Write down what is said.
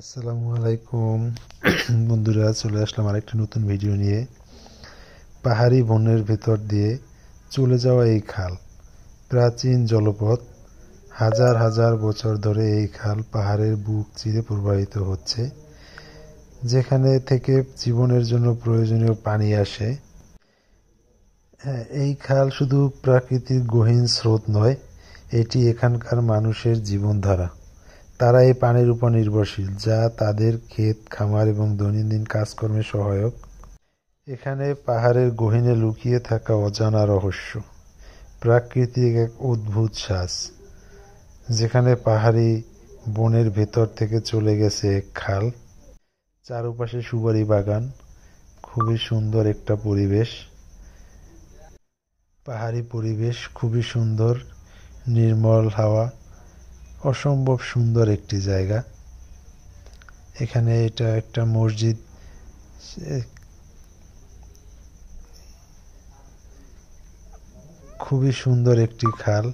আসসালামু আলাইকুম বন্ধুরা, চলে আসলাম আরেকটি নতুন ভিডিও নিয়ে। পাহাড়ি বনের ভেতর দিয়ে চলে যাওয়া এই খাল প্রাচীন জলপথ। হাজার হাজার বছর ধরে এই খাল পাহাড়ের বুক চিরে প্রবাহিত হচ্ছে, যেখানে থেকে জীবনের জন্য প্রয়োজনীয় পানি আসে। এই খাল শুধু প্রাকৃতিক গহীন স্রোত নয়, এটি এখানকার মানুষের জীবনধারা। তারা এই পানির উপর নির্ভরশীল, যা তাদের ক্ষেত, খামার এবং দৈনন্দিন কাজকর্মে সহায়ক। এখানে পাহাড়ের গহীনে লুকিয়ে থাকা অজানা রহস্য, প্রাকৃতিক এক অদ্ভুত শ্বাস, যেখানে পাহাড়ি বনের ভেতর থেকে চলে গেছে এক খাল। চারপাশে সুপারি বাগান, খুবই সুন্দর একটা পরিবেশ। পাহাড়ি পরিবেশ খুবই সুন্দর, নির্মল হাওয়া, অসম্ভব সুন্দর একটি জায়গা। এখানে এটা একটা মসজিদ, খুবই সুন্দর একটি খাল।